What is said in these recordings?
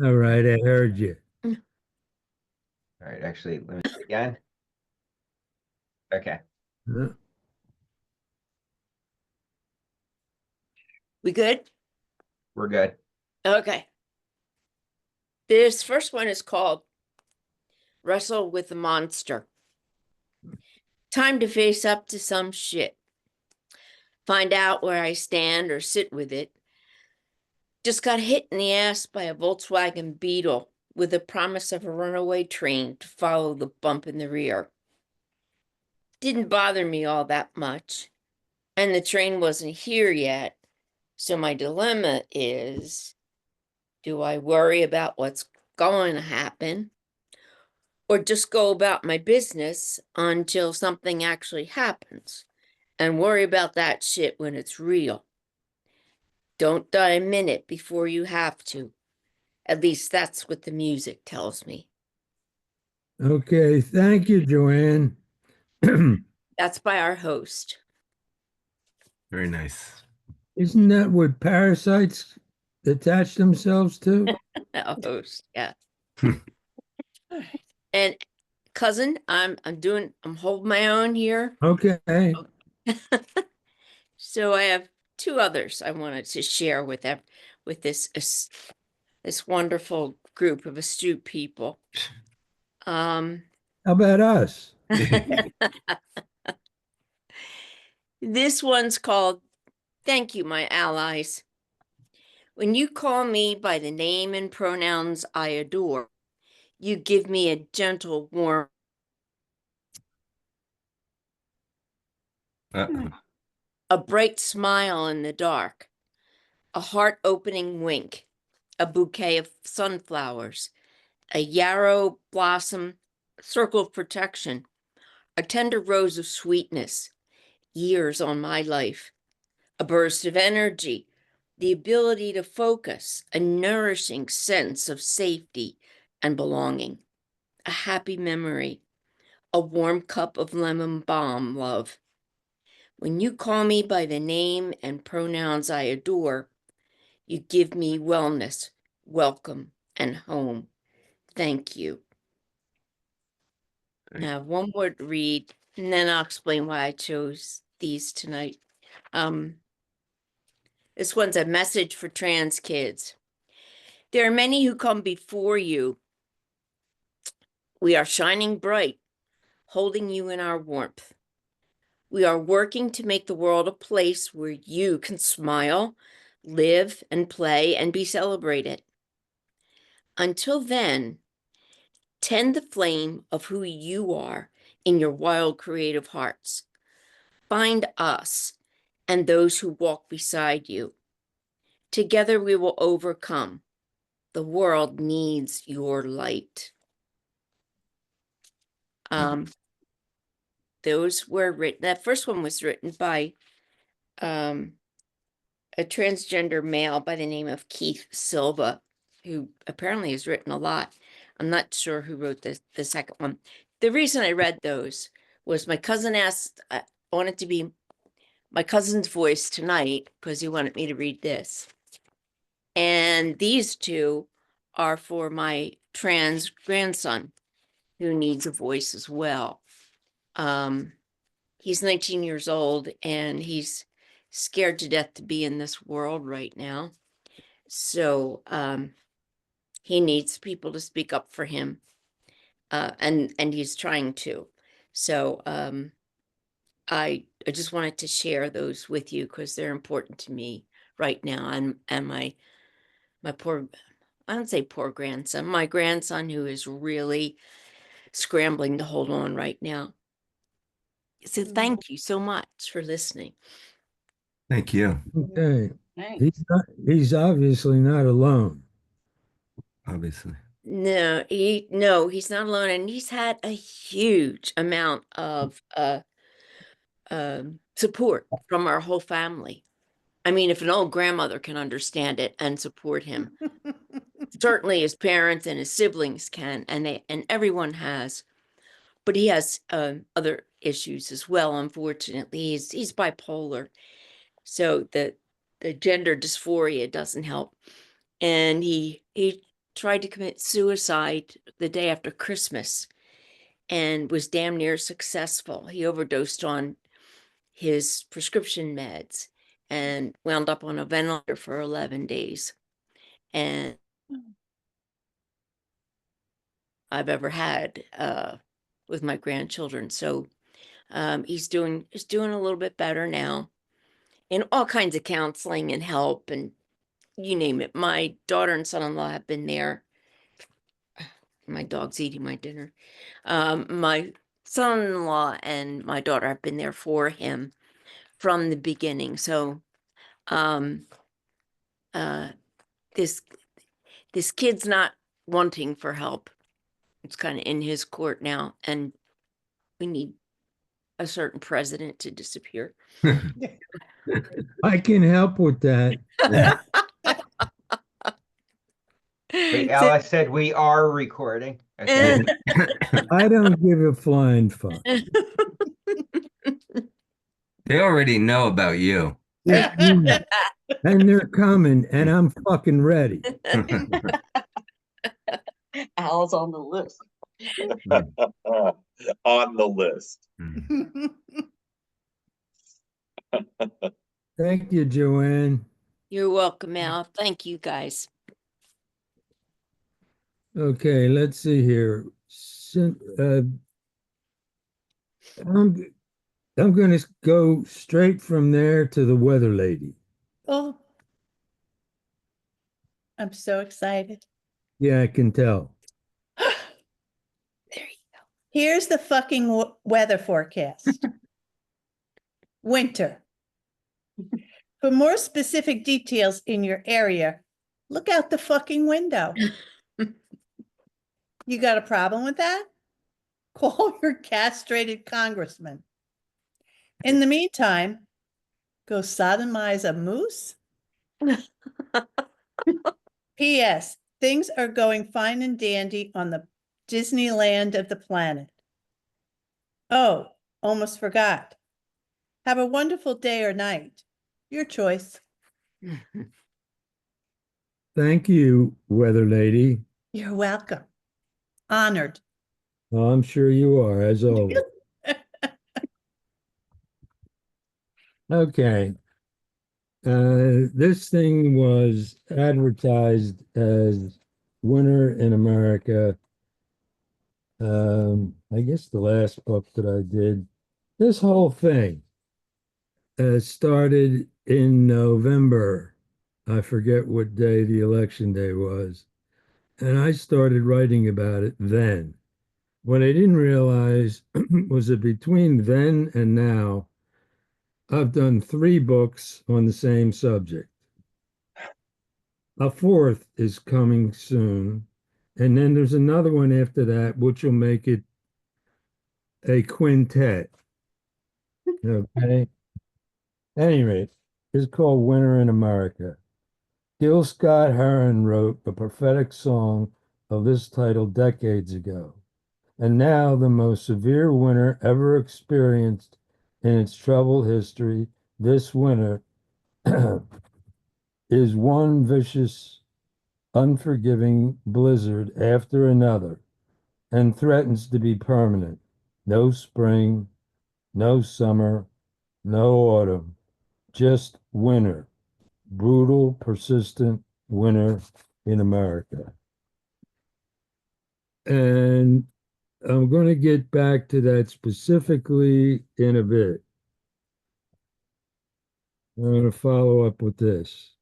All right, I heard you. All right, actually, let me again. Okay, Huh? We good? we're good. Okay. This first one is called Wrestle with the Monster. Time to face up to some shit. Find out where I stand or sit with it. Just got hit in the ass by a Volkswagen Beetle with the promise of a runaway train to follow the bump in the rear. Didn't bother me all that much, and the train wasn't here yet. So my dilemma is, do I worry about what's going to happen or just go about my business until something actually happens and worry about that shit when it's real? Don't die a minute before you have to. At least that's what the music tells me. Okay, thank you, Joanne. That's by our host. Very nice. Isn't that what parasites attach themselves to? Our host, yeah. And cousin, I'm holding my own here. Okay. So I have two others I wanted to share with this wonderful group of astute people. Um, How about us? this one's called Thank You, My Allies. When you call me by the name and pronouns I adore, you give me a gentle, warm, Uh-oh. a bright smile in the dark, a heart-opening wink, a bouquet of sunflowers, a yarrow blossom circle of protection, a tender rose of sweetness, years on my life, a burst of energy, the ability to focus, a nourishing sense of safety and belonging, a happy memory, a warm cup of lemon balm love. When you call me by the name and pronouns I adore, you give me wellness, welcome, and home. Thank you. Now, one more to read, and then I'll explain why I chose these tonight. This one's a message for trans kids. There are many who come before you. We are shining bright, holding you in our warmth. We are working to make the world a place where you can smile, live, and play, and be celebrated. Until then, tend the flame of who you are in your wild, creative hearts. Find us and those who walk beside you. Together we will overcome. The world needs your light. Those were written, that first one was written by a transgender male by the name of Keith Silva, who apparently has written a lot. I'm not sure who wrote the second one. The reason I read those was my cousin asked, I wanted to be my cousin's voice tonight because he wanted me to read this. And these two are for my trans grandson who needs a voice as well. He's 19 years old and he's scared to death to be in this world right now. So he needs people to speak up for him. And he's trying to. So I just wanted to share those with you because they're important to me right now. And my poor, I don't say poor grandson, my grandson who is really scrambling to hold on right now. So thank you so much for listening. Thank you. Okay. Thanks. He's obviously not alone. Obviously. No, he's not alone, and he's had a huge amount of support from our whole family. I mean, if an old grandmother can understand it and support him, certainly his parents and his siblings can, and everyone has. But he has other issues as well. Unfortunately, he's bipolar, so the gender dysphoria doesn't help, and he tried to commit suicide the day after Christmas and was damn near successful. He overdosed on his prescription meds and wound up on a ventilator for 11 days. And I've ever had with my grandchildren. So he's doing a little bit better now, in all kinds of counseling and help and you name it. My daughter and son-in-law have been there. My dog's eating my dinner. My son-in-law and my daughter have been there for him from the beginning. So this kid's not wanting for help. It's kind of in his court now, and we need a certain president to disappear. I can help with that. Wait, So- Alice said we are recording. Okay. I don't give a flying fuck. They already know about you. And they're coming, and I'm fucking ready. Al's on the list. On the list. Thank you, Joanne. You're welcome, Al. Thank you, guys. Okay, let's see here. I'm going to go straight from there to the weather lady. Oh, I'm so excited. Yeah, I can tell. There you go. Here's the fucking weather forecast. Winter. For more specific details in your area, look out the fucking window. You got a problem with that? Call your castrated congressman. In the meantime, go sodomize a moose. P.S. Things are going fine and dandy on the Disneyland of the planet. Oh, almost forgot. Have a wonderful day or night. Your choice. Thank you, weather lady. You're welcome. Honored. Well, I'm sure you are, as always. Okay. This thing was advertised as Winter in America. I guess the last book that I did. This whole thing started in November. I forget what day the election day was. And I started writing about it then. What I didn't realize was that between then and now, I've done 3 books on the same subject. A 4th is coming soon. And then there's another one after that, which will make it a quintet. Okay. At any rate, it's called Winter in America. Gil Scott Heron wrote a prophetic song of this title decades ago. And now the most severe winter ever experienced in its troubled history, this winter is one vicious, unforgiving blizzard after another and threatens to be permanent. No spring, no summer, no autumn, just winter. Brutal, persistent winter in America. And I'm going to get back to that specifically in a bit. I'm going to follow up with this.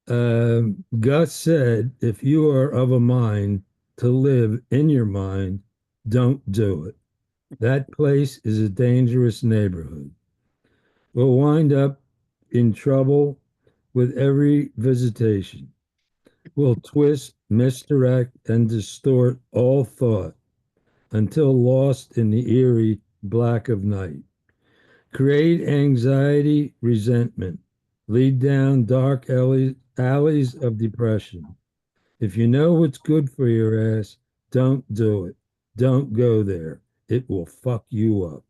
Gus said, if you are of a mind to live in your mind, don't do it. That place is a dangerous neighborhood. We'll wind up in trouble with every visitation. We'll twist, misdirect, and distort all thought until lost in the eerie black of night. Create anxiety, resentment, lead down dark alleys of depression. If you know what's good for your ass, don't do it. Don't go there. It will fuck you up.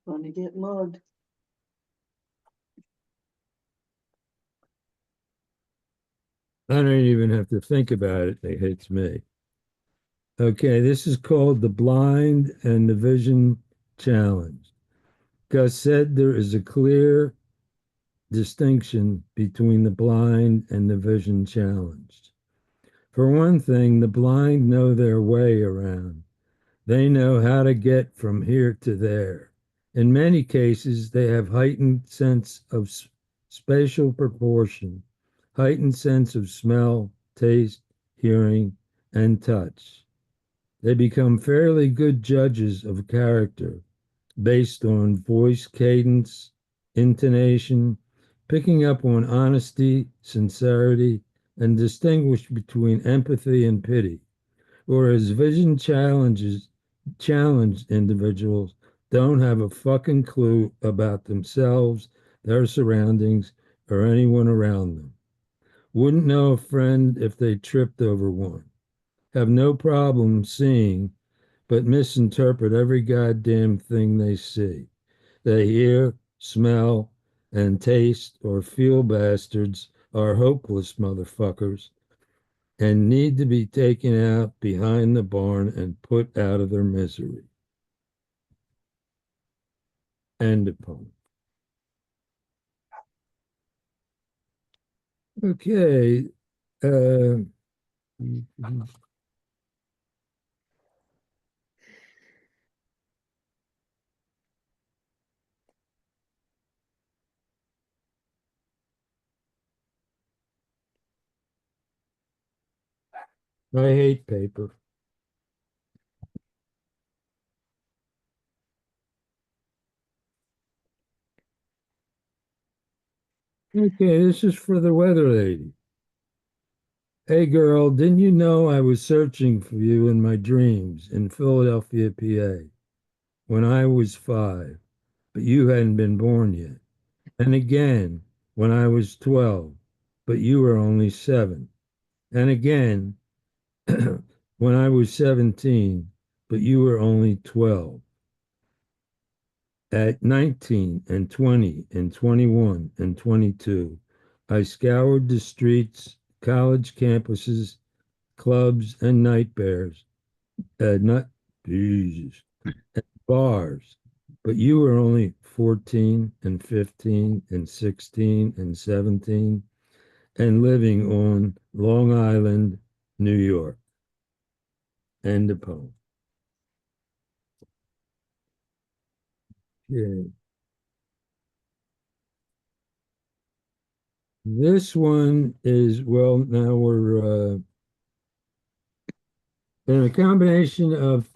Gonna get mugged. I don't even have to think about it. It hits me. Okay, this is called the Blind and the Vision Challenge. Gus said there is a clear distinction between the blind and the vision challenged. For one thing, the blind know their way around. They know how to get from here to there. In many cases, they have heightened sense of spatial proportion, heightened sense of smell, taste, hearing, and touch. They become fairly good judges of character based on voice cadence, intonation, picking up on honesty, sincerity, and distinguish between empathy and pity. Whereas challenged individuals don't have a fucking clue about themselves, their surroundings, or anyone around them. Wouldn't know a friend if they tripped over one. Have no problem seeing, but misinterpret every goddamn thing they see. They hear, smell, and taste or feel bastards are hopeless motherfuckers and need to be taken out behind the barn and put out of their misery. End of poem. Okay. Uh, I hate paper. Okay, this is for the weather lady. Hey girl, didn't you know I was searching for you in my dreams in Philadelphia, PA, when I was 5, but you hadn't been born yet? And again, when I was 12, but you were only 7. And again, when I was 17, but you were only 12. At 19 and 20 and 21 and 22, I scoured the streets, college campuses, clubs, and night bears, not Jesus, bars. But you were only 14 and 15 and 16 and 17 and living on Long Island, New York. End of poem. Yeah. This one is, well, now we're in a combination of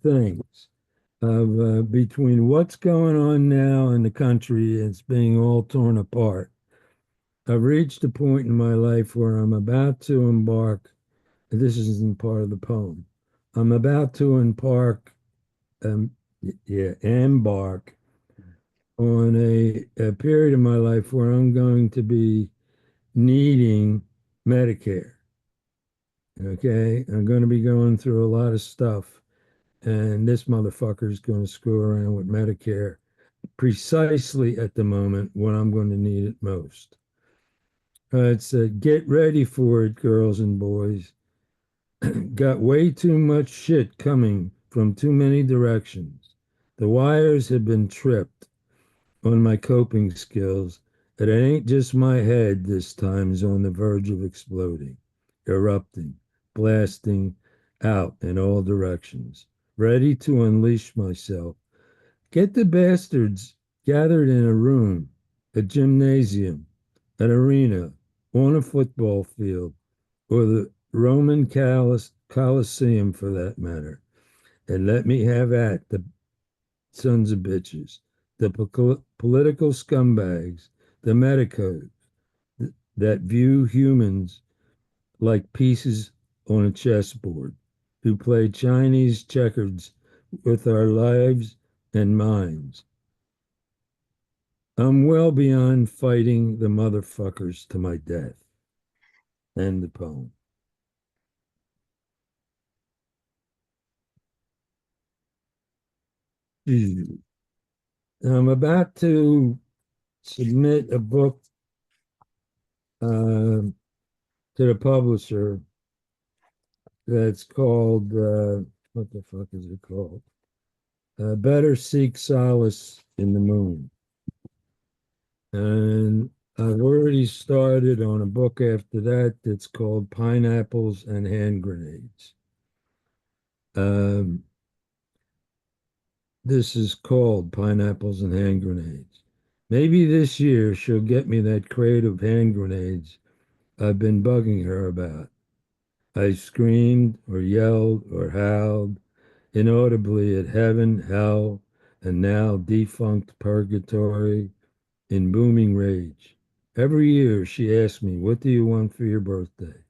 things of between what's going on now in the country. It's being all torn apart. I've reached a point in my life where I'm about to embark. This isn't part of the poem. I'm about to um, embark on a period of my life where I'm going to be needing Medicare. Okay, I'm going to be going through a lot of stuff, and this motherfucker is going to screw around with Medicare precisely at the moment when I'm going to need it most. It said, get ready for it, girls and boys. Got way too much shit coming from too many directions. The wires have been tripped on my coping skills. It ain't just my head this time is on the verge of exploding, erupting, blasting out in all directions, ready to unleash myself. Get the bastards gathered in a room, a gymnasium, an arena, on a football field, or the Roman Colosseum for that matter, and let me have at the sons of bitches, the political scumbags, the medicos that view humans like pieces on a chessboard, who play Chinese checkers with our lives and minds. I'm well beyond fighting the motherfuckers to my death. End the poem. I'm about to submit a book. to the publisher that's called, what the fuck is it called? Better Seek Solace in the Moon. And I've already started on a book after that that's called Pineapples and Hand Grenades. This is called Pineapples and Hand Grenades. Maybe this year she'll get me that crate of hand grenades I've been bugging her about. I screamed or yelled or howled inaudibly at heaven, hell, and now defunct purgatory in booming rage. Every year she asked me, "What do you want for your birthday?"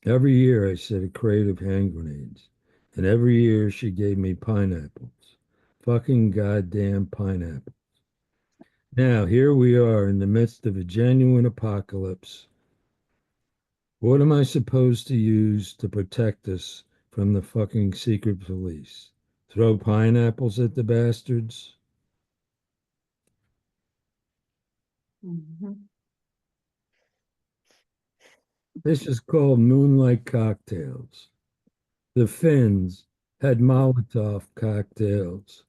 Every year I said a crate of hand grenades. And every year she gave me pineapples. Fucking goddamn pineapples. Now, here we are in the midst of a genuine apocalypse. What am I supposed to use to protect us from the fucking secret police? Throw pineapples at the bastards? Mhm. This is called Moonlight Cocktails. The Finns had Molotov cocktails.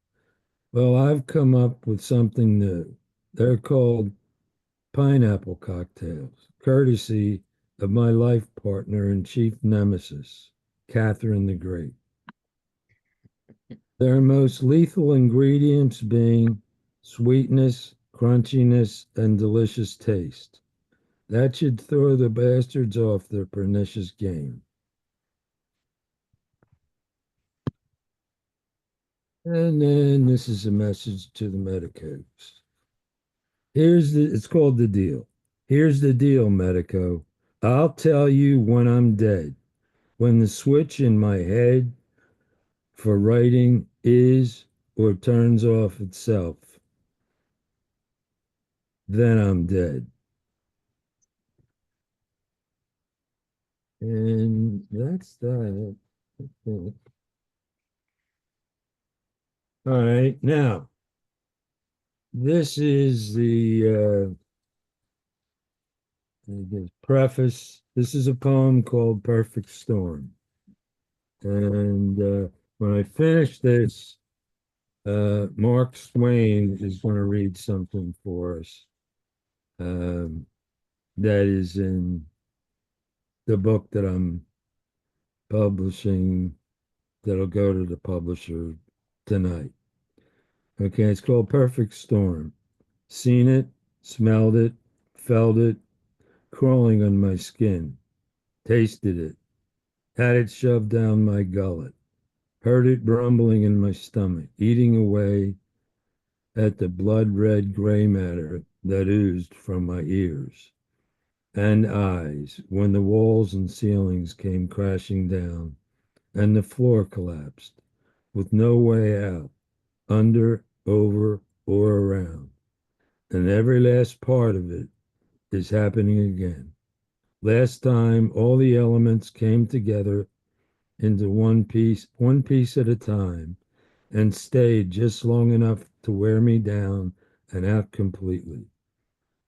Well, I've come up with something new. They're called pineapple cocktails, courtesy of my life partner and chief nemesis, Catherine the Great. Their most lethal ingredients being sweetness, crunchiness, and delicious taste. That should throw the bastards off their pernicious game. And then this is a message to the medicos. It's called The Deal. Here's the deal, medico. I'll tell you when I'm dead. When the switch in my head for writing is or turns off itself, then I'm dead. And that's that. All right, now this is the preface. This is a poem called Perfect Storm. And when I finish this, Mark Swain is going to read something for us that is in the book that I'm publishing that'll go to the publisher tonight. Okay, it's called Perfect Storm. Seen it, smelled it, felt it, crawling on my skin, tasted it, had it shoved down my gullet, heard it rumbling in my stomach, eating away at the blood red gray matter that oozed from my ears and eyes when the walls and ceilings came crashing down and the floor collapsed with no way out, under, over, or around. And every last part of it is happening again. Last time, all the elements came together into one piece at a time, and stayed just long enough to wear me down and out completely.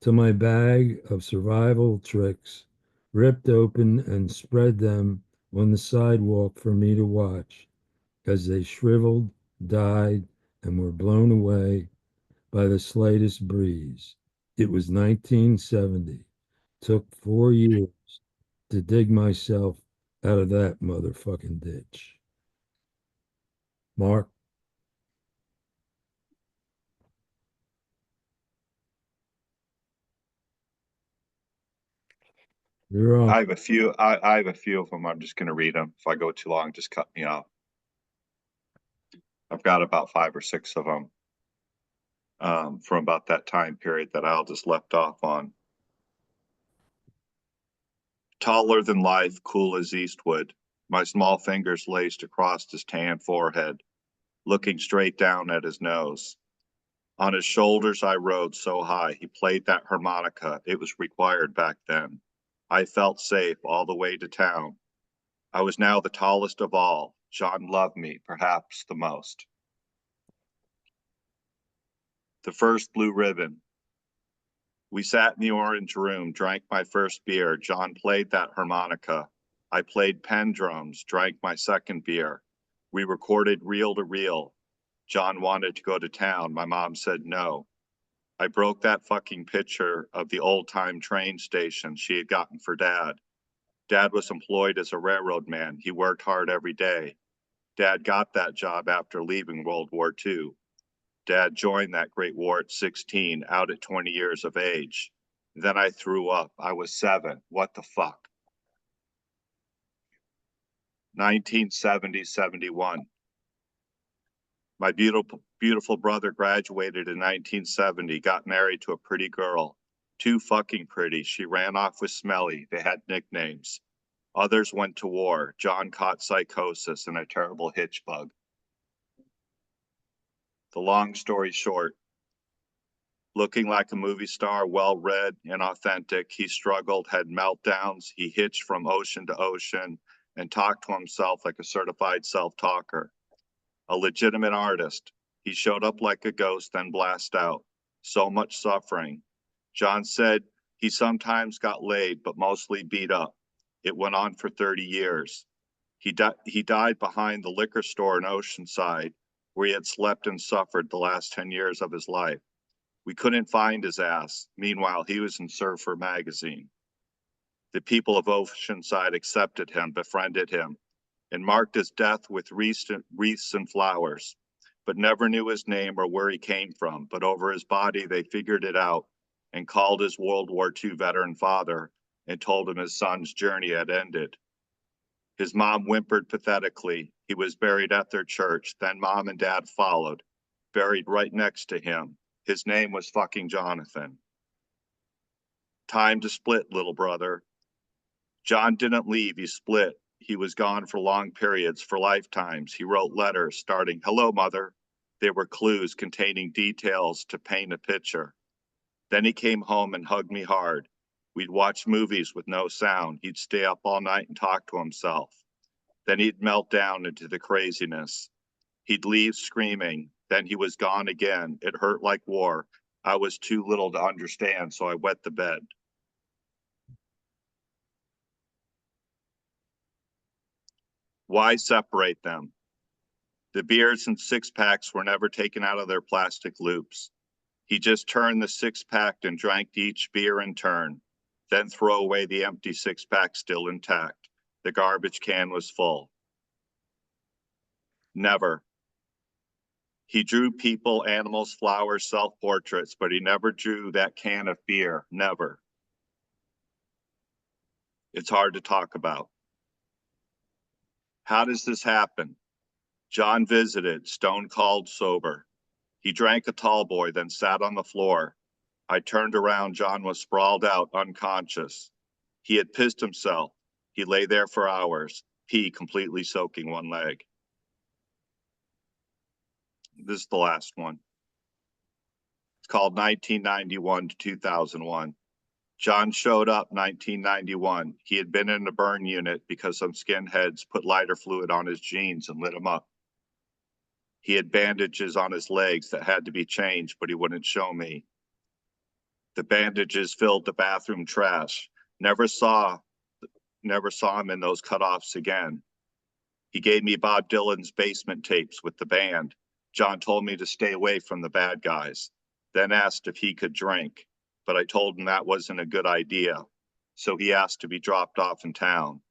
To my bag of survival tricks, ripped open and spread them on the sidewalk for me to watch as they shriveled, died, and were blown away by the slightest breeze. It was 1970. Took 4 years to dig myself out of that motherfucking ditch. Mark, you're on. I have a few. I have a few of them. I'm just going to read them. If I go too long, just cut me off. I've got about 5 or 6 of them from about that time period that I'll just left off on. Taller than life, cool as Eastwood, my small fingers laced across his tan forehead, looking straight down at his nose. On his shoulders I rode so high, he played that harmonica. It was required back then. I felt safe all the way to town. I was now the tallest of all. John loved me, perhaps the most. The first blue ribbon. We sat in the orange room, drank my first beer. John played that harmonica. I played pen drums, drank my second beer. We recorded reel to reel. John wanted to go to town. My mom said no. I broke that fucking picture of the old time train station she had gotten for Dad. Dad was employed as a railroad man. He worked hard every day. Dad got that job after leaving World War II. Dad joined that great war at 16, out at 20 years of age. Then I threw up. I was 7. What the fuck? 1970, 71. My beautiful brother graduated in 1970, got married to a pretty girl. Too fucking pretty. She ran off with Smelly. They had nicknames. Others went to war. John caught psychosis and a terrible hitch bug. The long story short, looking like a movie star, well-read and authentic, he struggled, had meltdowns. He hitched from ocean to ocean and talked to himself like a certified self-talker. A legitimate artist. He showed up like a ghost, then blast out. So much suffering. John said he sometimes got laid, but mostly beat up. It went on for 30 years. He died behind the liquor store in Oceanside, where he had slept and suffered the last 10 years of his life. We couldn't find his ass. Meanwhile, he was in Surfer magazine. The people of Oceanside accepted him, befriended him, and marked his death with wreaths and flowers, but never knew his name or where he came from. But over his body, they figured it out and called his World War II veteran father and told him his son's journey had ended. His mom whimpered pathetically. He was buried at their church. Then Mom and Dad followed, buried right next to him. His name was fucking Jonathan. Time to split, little brother. John didn't leave, he split. He was gone for long periods, for lifetimes. He wrote letters starting, "Hello, Mother." They were clues containing details to paint a picture. Then he came home and hugged me hard. We'd watch movies with no sound. He'd stay up all night and talk to himself. Then he'd melt down into the craziness. He'd leave screaming. Then he was gone again. It hurt like war. I was too little to understand, so I wet the bed. Why separate them? The beers and six-packs were never taken out of their plastic loops. He just turned the six-pack and drank each beer in turn, then throw away the empty six-pack still intact. The garbage can was full. Never. He drew people, animals, flowers, self-portraits, but he never drew that can of beer. Never. It's hard to talk about. How does this happen? John visited, stone cold sober. He drank a tall boy, then sat on the floor. I turned around. John was sprawled out, unconscious. He had pissed himself. He lay there for hours, pee completely soaking one leg. This is the last one. It's called 1991 to 2001. John showed up 1991. He had been in the burn unit because some skinheads put lighter fluid on his jeans and lit him up. He had bandages on his legs that had to be changed, but he wouldn't show me. The bandages filled the bathroom trash. Never saw him in those cutoffs again. He gave me Bob Dylan's basement tapes with the band. John told me to stay away from the bad guys, then asked if he could drink, but I told him that wasn't a good idea. So he asked to be dropped off in town.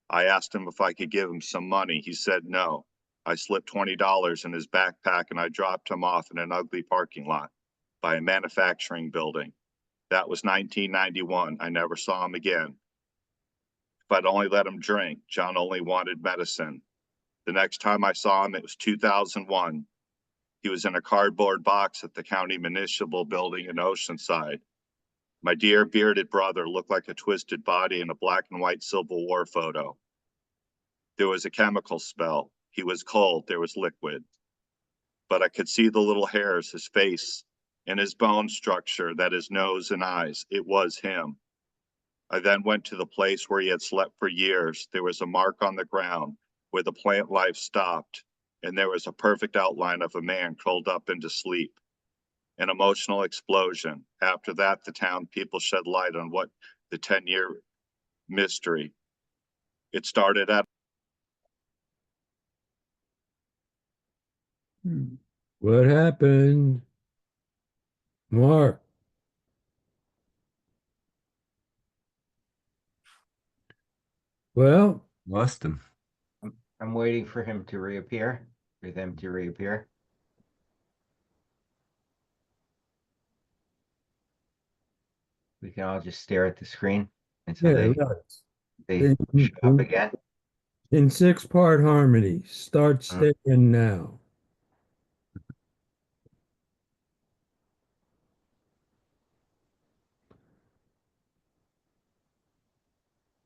I asked him if I could give him some money. He said no. I slipped $20 in his backpack and I dropped him off in an ugly parking lot by a manufacturing building. That was 1991. I never saw him again. If I'd only let him drink, John only wanted medicine. The next time I saw him, it was 2001. He was in a cardboard box at the county municipal building in Oceanside. My dear bearded brother looked like a twisted body in a black and white Civil War photo. There was a chemical smell. He was cold. There was liquid. But I could see the little hairs, his face, and his bone structure, that his nose and eyes. It was him. I then went to the place where he had slept for years. There was a mark on the ground where the plant life stopped, and there was a perfect outline of a man curled up into sleep. an emotional explosion. After that, the town people shed light on what the 10-year mystery. It started at What happened? Mark. Well, Lost him. I'm waiting for him to reappear, for them to reappear. We can all just stare at the screen until yeah, they show up again. in 6-part harmony. Start Uh. staying now.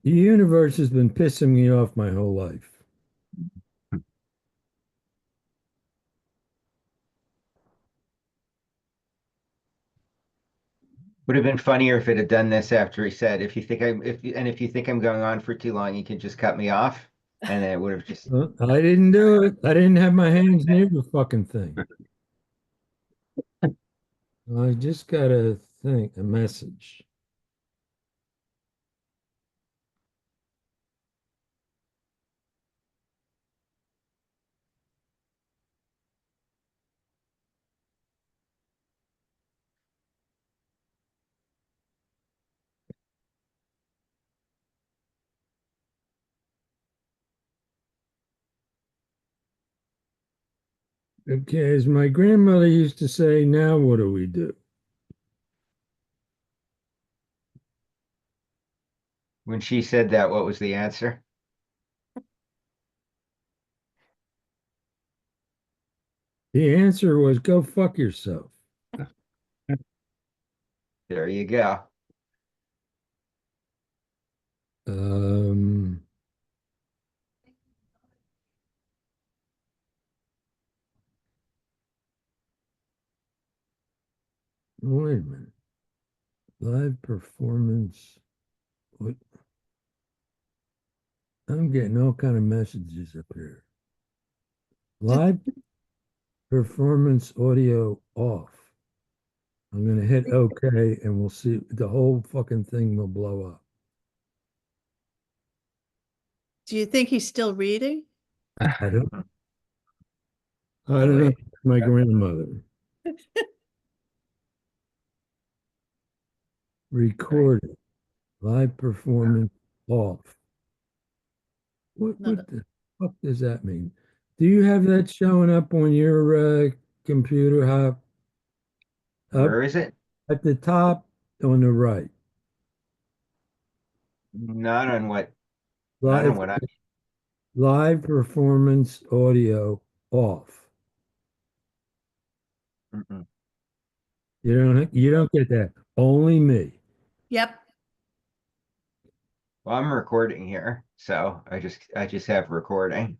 The universe has been pissing me off my whole life. Would have been funnier if it had done this after he said, if you think I'm going on for too long, you can just cut me off. And then it would have just, I didn't do it. I didn't have my hands near the fucking thing. I just gotta think a message. Okay, as my grandmother used to say, now what do we do? when she said that, what was the answer? The answer was go fuck yourself. There you go. Um, wait a minute. Live performance. What? I'm getting all kind of messages up here. Live performance audio off. I'm gonna hit OK and we'll see the whole fucking thing will blow up. Do you think he's still reading? I don't I don't know. My grandmother. Recorded. Live performance off. What No, the fuck does that mean? Do you have that showing up on your computer, Hop? Up Where is it? at the top on the right. Not on what, not on Live what I, live performance audio off. mm-mm. You don't get that. Only me. Yep. Well, I'm recording here, so I just have recording.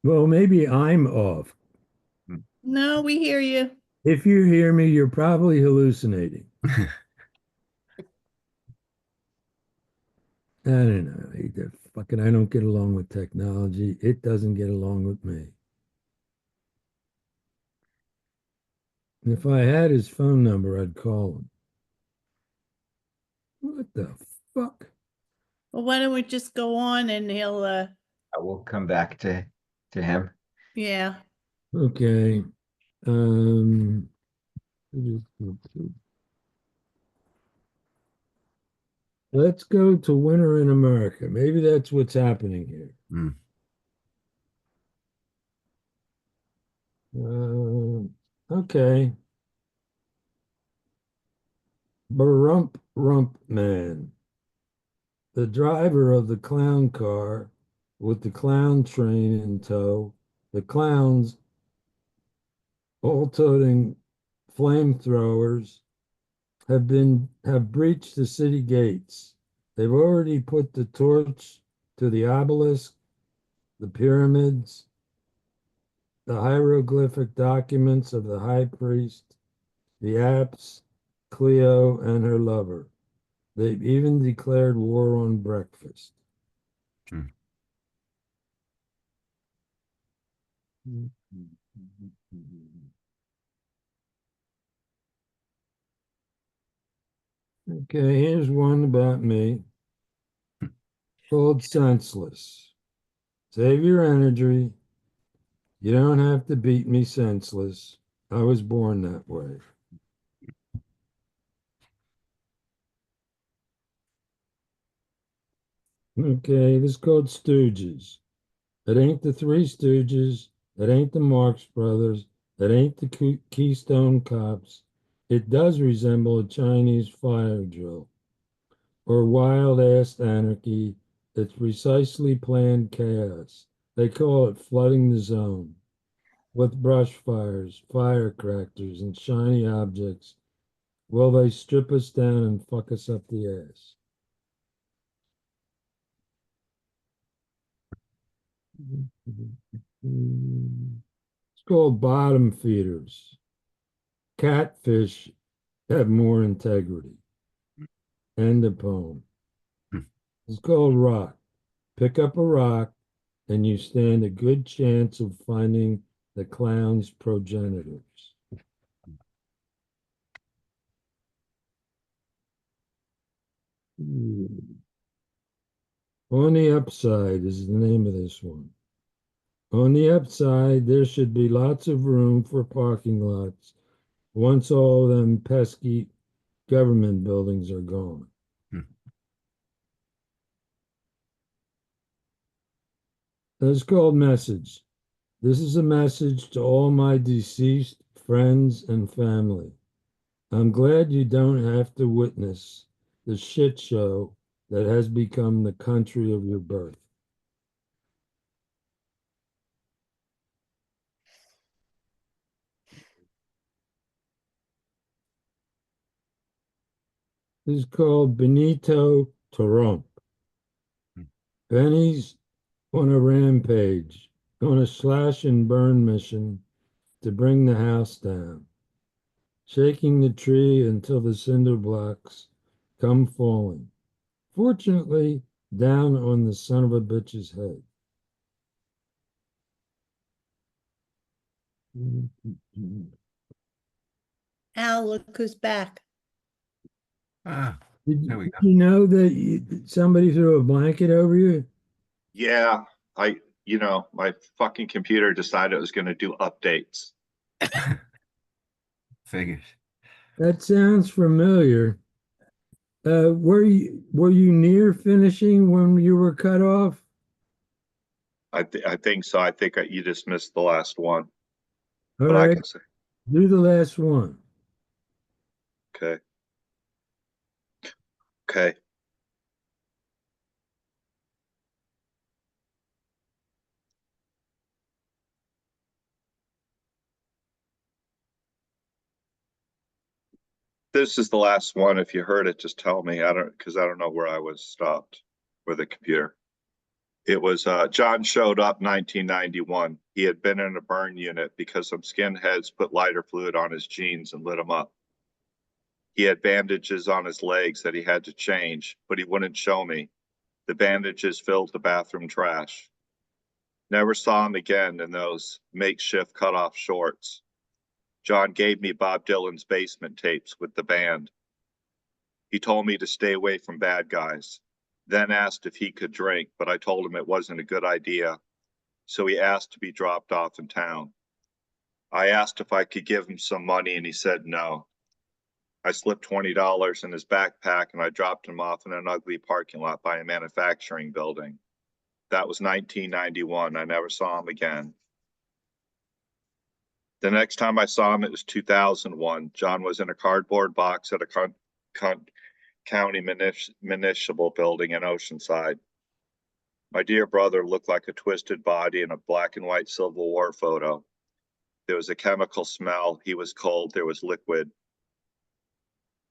Well, maybe I'm off. No, we hear you. If you hear me, you're probably hallucinating. I don't know. I don't get along with technology. It doesn't get along with me. If I had his phone number, I'd call him. What the fuck? Well, why don't we just go on and he'll, I will come back to him. yeah. Okay. Um, let's go to Winter in America. Maybe that's what's happening here. Mm. Okay. Barump Rump Man, the driver of the clown car with the clown train in tow, the clowns all toting flamethrowers have breached the city gates. They've already put the torch to the obelisk, the pyramids, the hieroglyphic documents of the high priest, the apse, Cleo, and her lover. They've even declared war on breakfast. Hmm. Okay, here's one about me called Senseless. Save your energy. You don't have to beat me senseless. I was born that way. Okay, this is called Stooges. It ain't the Three Stooges. It ain't the Marx Brothers. It ain't the Keystone Cops. It does resemble a Chinese fire drill or wild ass anarchy. It's precisely planned chaos. They call it flooding the zone with brush fires, firecrackers, and shiny objects. Will they strip us down and fuck us up the ass? It's called bottom feeders. Catfish have more integrity. End of poem. It's called rock. Pick up a rock and you stand a good chance of finding the clown's progenitors. On the upside is the name of this one. On the upside, there should be lots of room for parking lots once all them pesky government buildings are gone. It's called Message. This is a message to all my deceased friends and family. I'm glad you don't have to witness the shit show that has become the country of your birth. This is called Benito Trump. Benny's on a rampage, on a slash and burn mission to bring the house down, shaking the tree until the cinder blocks come falling. Fortunately, down on the son of a bitch's head. Al, look who's back. Ah, Did there we go. you know that somebody threw a blanket over you? Yeah, my fucking computer decided it was going to do updates. Figures. That sounds familiar. Were you near finishing when you were cut off? I think so. I think you just missed the last one, All but I right, can say, do the last one. okay. Okay. This is the last one. If you heard it, just tell me. Because I don't know where I was stopped with the computer. It was John showed up 1991. He had been in a burn unit because some skinheads put lighter fluid on his jeans and lit him up. He had bandages on his legs that he had to change, but he wouldn't show me. The bandages filled the bathroom trash. Never saw him again in those makeshift cutoff shorts. John gave me Bob Dylan's basement tapes with the band. He told me to stay away from bad guys, then asked if he could drink, but I told him it wasn't a good idea, so he asked to be dropped off in town. I asked if I could give him some money, and he said no. I slipped $20 in his backpack, and I dropped him off in an ugly parking lot by a manufacturing building. That was 1991. I never saw him again. The next time I saw him, it was 2001. John was in a cardboard box at a county municipal building in Oceanside. My dear brother looked like a twisted body in a black and white Civil War photo. There was a chemical smell. He was cold. There was liquid.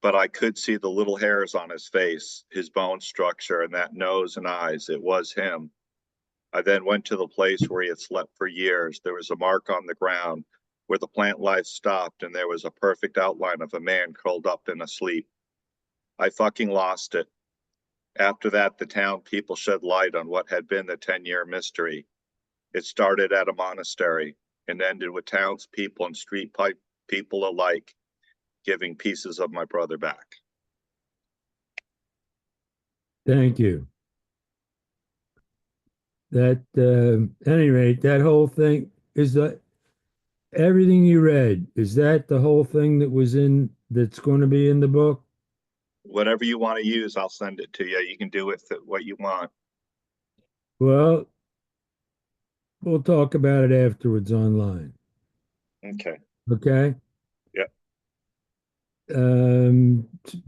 But I could see the little hairs on his face, his bone structure, and that nose and eyes. It was him. I then went to the place where he had slept for years. There was a mark on the ground where the plant life stopped, and there was a perfect outline of a man curled up in a sleep. I fucking lost it. After that, the town people shed light on what had been the 10-year mystery. It started at a monastery. and ended with townspeople and street pipe people alike giving pieces of my brother back. Thank you. That, any rate, that whole thing is that everything you read, is that the whole thing that was in, that's going to be in the book? Whatever you want to use, I'll send it to you. You can do with it what you want. Well, we'll talk about it afterwards online. Okay. Okay? Yep.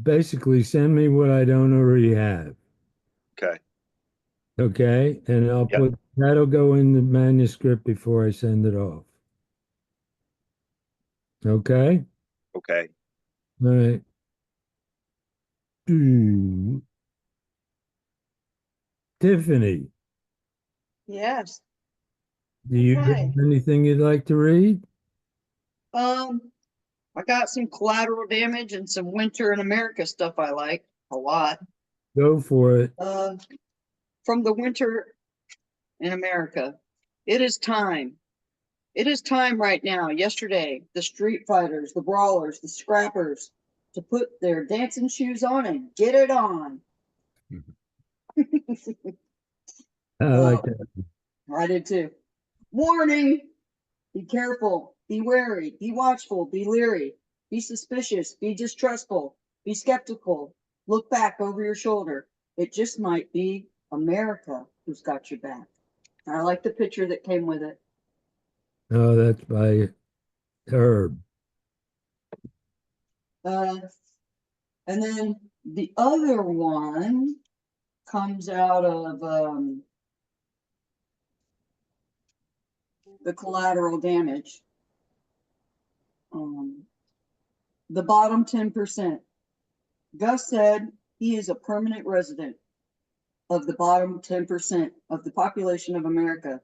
Basically, send me what I don't already have. Okay. Okay? And I'll Yep. put, that'll go in the manuscript before I send it off. Okay? Okay. All right. Tiffany, Yes. do you Okay. have anything you'd like to read? I got some collateral damage and some winter in America stuff I like a lot. Go for it. From the winter in America. It is time. It is time right now. Yesterday, the street fighters, the brawlers, the scrappers to put their dancing shoes on and get it on. I like that. I did too. Warning! Be careful, be wary, be watchful, be leery, be suspicious, be distrustful, be skeptical, look back over your shoulder. It just might be America who's got your back. I like the picture that came with it. Oh, that's by Herb. And then the other one comes out of the collateral damage. The bottom 10%. Gus said he is a permanent resident of the bottom 10% of the population of America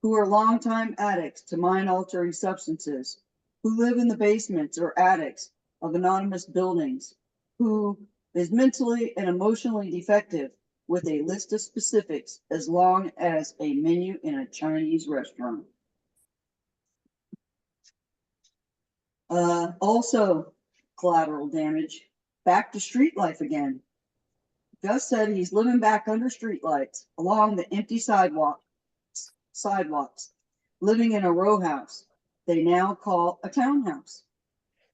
who are longtime addicts to mind-altering substances, who live in the basements or attics of anonymous buildings, who is mentally and emotionally defective with a list of specifics as long as a menu in a Chinese restaurant. Also, collateral damage, back to street life again. Gus said he's living back under streetlights along the empty sidewalks, living in a row house they now call a townhouse.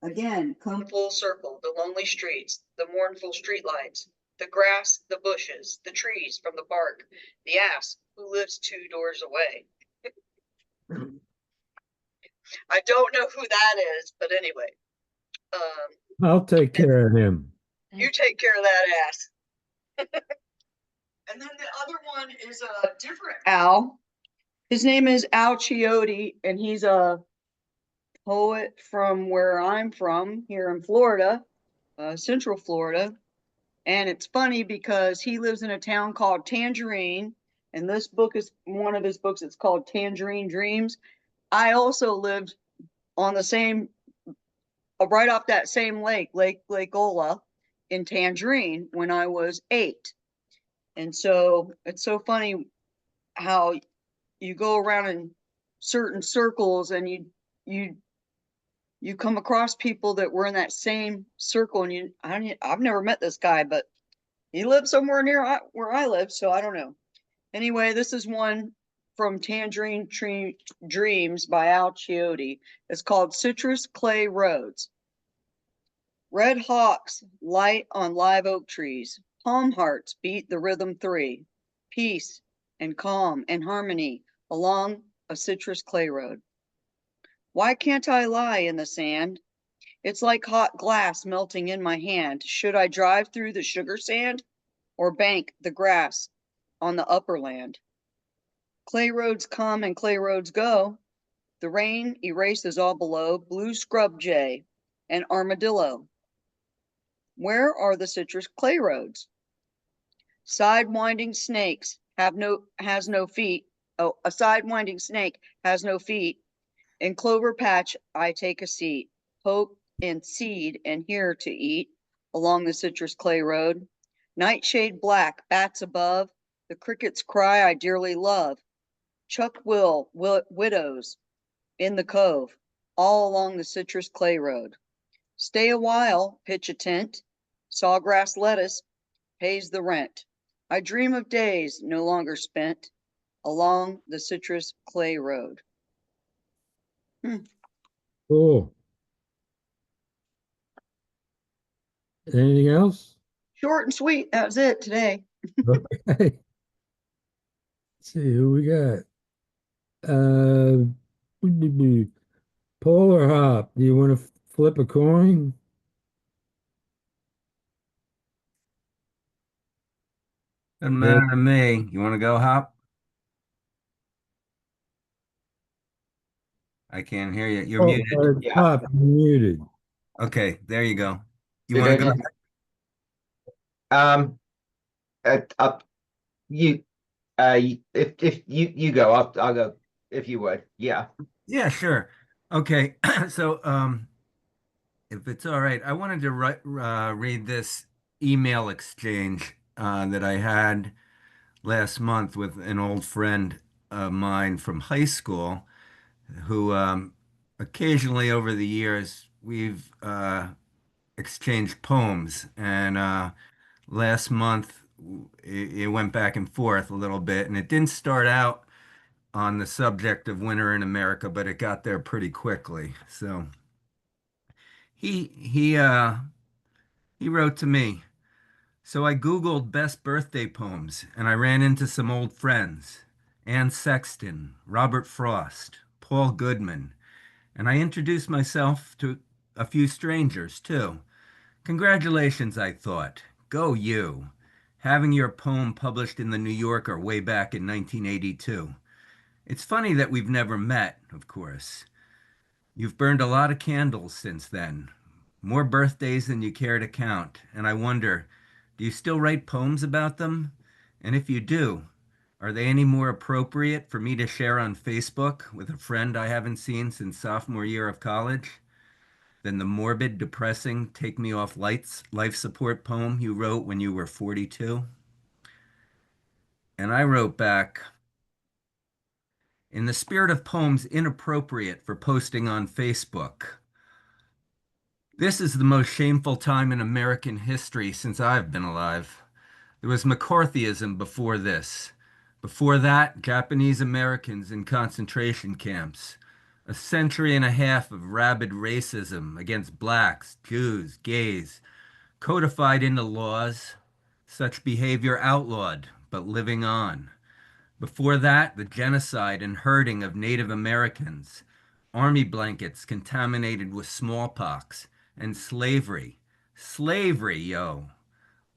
Again, come full circle, the lonely streets, the mournful streetlights, the grass, the bushes, the trees from the bark, the ass who lives 2 doors away. I don't know who that is, but anyway. I'll take care of him. You take care of that ass. And then the other one is a different Al. His name is Al Chiotti, and he's a poet from where I'm from, here in Florida, Central Florida. And it's funny because he lives in a town called Tangerine, and this book is one of his books. It's called Tangerine Dreams. I also lived on the same, right off that same lake, Lake Ola, in Tangerine when I was 8. And so it's so funny how you go around in certain circles and you come across people that were in that same circle, and I've never met this guy, but he lives somewhere near where I live, so I don't know. Anyway, this is one from Tangerine Dreams by Al Chiotti. It's called Citrus Clay Roads. Red hawks light on live oak trees. Palm hearts beat the rhythm 3. Peace and calm and harmony along a citrus clay road. Why can't I lie in the sand? It's like hot glass melting in my hand. Should I drive through the sugar sand or bank the grass on the upper land? Clay roads come and clay roads go. The rain erases all below. Blue scrub jay and armadillo. Where are the citrus clay roads? Side-winding snakes has no feet. Oh, a side-winding snake has no feet. In clover patch, I take a seat. Hope and seed and here to eat along the citrus clay road. Nightshade black, bats above. The crickets cry I dearly love. Chuck widows in the cove, all along the citrus clay road. Stay a while, pitch a tent, sawgrass lettuce pays the rent. I dream of days no longer spent along the citrus clay road. Cool. Anything else? Short and sweet. That was it today. Okay. Let's see who we got. Uh, Pole or hop? Do you want to flip a coin? Doesn't Yeah. matter to me. You want to go, Hop? I can't hear you. You're Oh, muted. Yeah. hop, you're muted. Okay, there you go. You Did want I to go? just, um, up, you, if you go, I'll go if you would. Yeah. Yeah, sure. Okay. So, if it's all right, I wanted to read this email exchange that I had last month with an old friend of mine from high school who occasionally over the years we've exchanged poems. And last month it went back and forth a little bit. And it didn't start out on the subject of winter in America, but it got there pretty quickly. So he he uh he wrote to me. So I Googled best birthday poems and I ran into some old friends. Anne Sexton, Robert Frost, Paul Goodman, and I introduced myself to a few strangers too. Congratulations, I thought. Go you. Having your poem published in the New Yorker way back in 1982. It's funny that we've never met, of course. You've burned a lot of candles since then, more birthdays than you care to count, and I wonder, do you still write poems about them? And if you do, are they any more appropriate for me to share on Facebook with a friend I haven't seen since sophomore year of college than the morbid, depressing, take me off life support poem you wrote when you were 42? And I wrote back, in the spirit of poems inappropriate for posting on Facebook. This is the most shameful time in American history since I've been alive. There was McCarthyism before this. Before that, Japanese Americans in concentration camps. A century and a half of rabid racism against blacks, Jews, gays, codified into laws, such behavior outlawed, but living on. Before that, the genocide and herding of Native Americans, army blankets contaminated with smallpox, and slavery. Slavery, yo.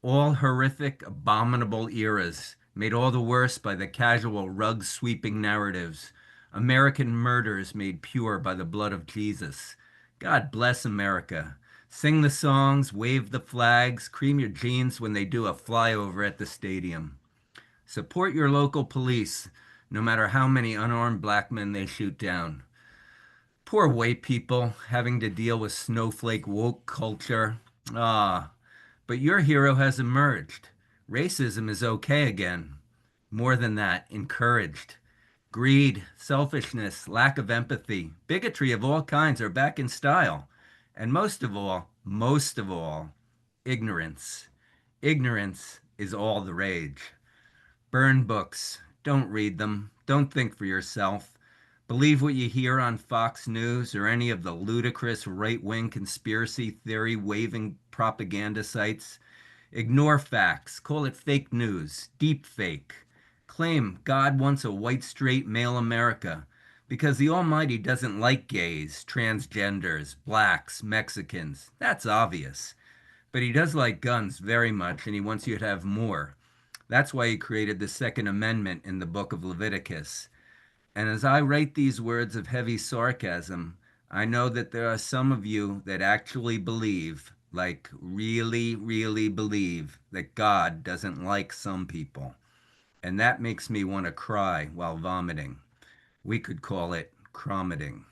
All horrific, abominable eras, made all the worse by the casual rug sweeping narratives. American murders made pure by the blood of Jesus. God bless America. Sing the songs, wave the flags, cream your jeans when they do a flyover at the stadium. Support your local police, no matter how many unarmed black men they shoot down. Poor white people having to deal with snowflake woke culture. Ah, but your hero has emerged. Racism is okay again. More than that, encouraged. Greed, selfishness, lack of empathy, bigotry of all kinds are back in style. And most of all, ignorance. Ignorance is all the rage. Burn books. Don't read them. Don't think for yourself. Believe what you hear on Fox News or any of the ludicrous right wing conspiracy theory waving propaganda sites. Ignore facts. Call it fake news. Deep fake. Claim God wants a white straight male America because the Almighty doesn't like gays, transgenders, blacks, Mexicans. That's obvious. But he does like guns very much and he wants you to have more. That's why he created the Second Amendment in the book of Leviticus. And as I write these words of heavy sarcasm, I know that there are some of you that actually believe, like really, really believe, that God doesn't like some people. And that makes me want to cry while vomiting. We could call it cromiting.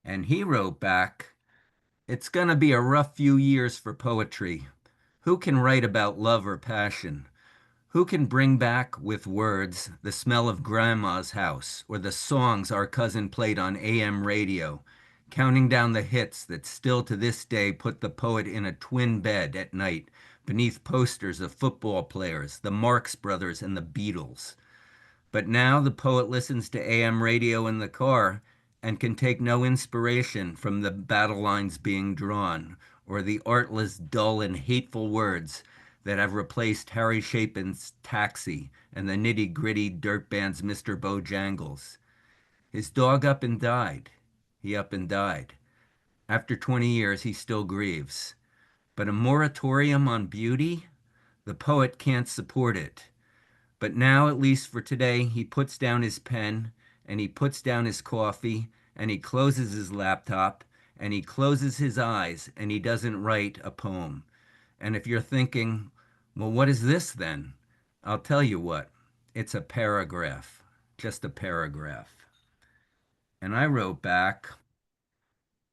And he wrote back, it's going to be a rough few years for poetry. Who can write about love or passion? Who can bring back with words the smell of grandma's house or the songs our cousin played on AM radio, counting down the hits that still to this day put the poet in a twin bed at night beneath posters of football players, the Marx Brothers, and the Beatles? But now the poet listens to AM radio in the car and can take no inspiration from the battle lines being drawn or the artless, dull, and hateful words that have replaced Harry Chapin's Taxi and the nitty-gritty dirt band's Mr. Bojangles. His dog up and died. He up and died. After 20 years, he still grieves. But a moratorium on beauty? The poet can't support it. But now, at least for today, he puts down his pen and he puts down his coffee and he closes his laptop and he closes his eyes and he doesn't write a poem. And if you're thinking, well, what is this then? I'll tell you what. It's a paragraph, just a paragraph. And I wrote back,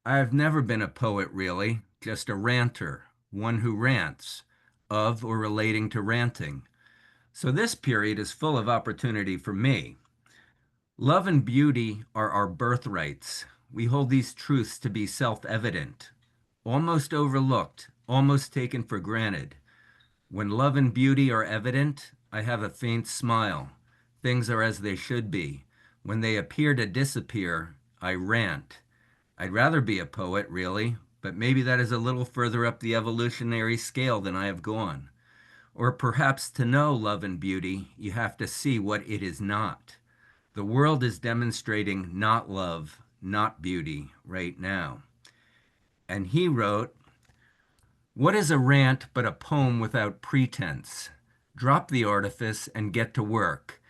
I've never been a poet really, just a ranter, one who rants, of or relating to ranting. So this period is full of opportunity for me. Love and beauty are our birthrights. We hold these truths to be self-evident, almost overlooked, almost taken for granted. When love and beauty are evident, I have a faint smile. Things are as they should be. When they appear to disappear, I rant. I'd rather be a poet, really, but maybe that is a little further up the evolutionary scale than I have gone. Or perhaps to know love and beauty, you have to see what it is not. The world is demonstrating not love, not beauty right now. And he wrote, what is a rant but a poem without pretense? Drop the artifice and get to work.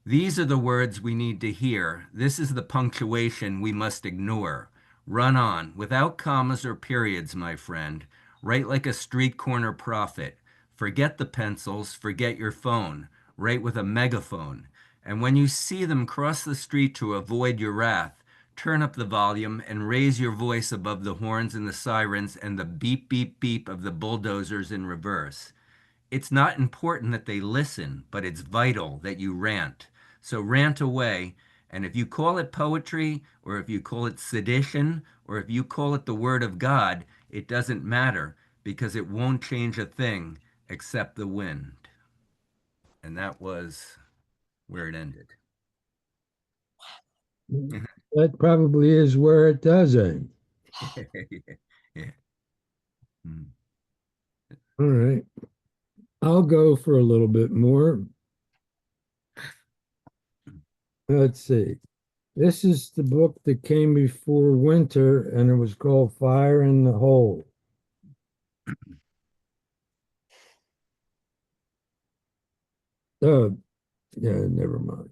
These are the words we need to hear. This is the punctuation we must ignore. Run on, without commas or periods, my friend. Write like a street corner prophet. Forget the pencils, forget your phone. Write with a megaphone. And when you see them cross the street to avoid your wrath, turn up the volume and raise your voice above the horns and the sirens and the beep, beep, beep of the bulldozers in reverse. It's not important that they listen, but it's vital that you rant. So rant away. And if you call it poetry, or if you call it sedition, or if you call it the word of God, it doesn't matter because it won't change a thing except the wind. And that was where it ended. That probably is where it does end. Yeah. Hmm. All right. I'll go for a little bit more. Let's see. This is the book that came before winter, and it was called Fire in the Hole. Oh, yeah, never mind.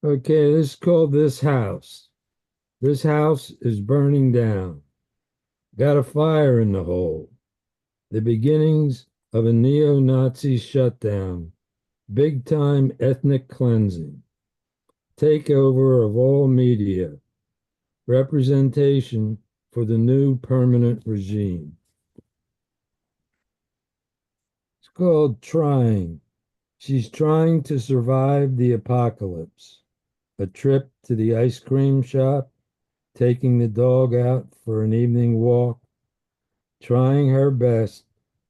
Okay, this is called This House. This house is burning down. Got a fire in the hole. The beginnings of a neo-Nazi shutdown. Big time ethnic cleansing. Takeover of all media. Representation for the new permanent regime. It's called Trying. She's trying to survive the apocalypse. A trip to the ice cream shop, taking the dog out for an evening walk, trying her best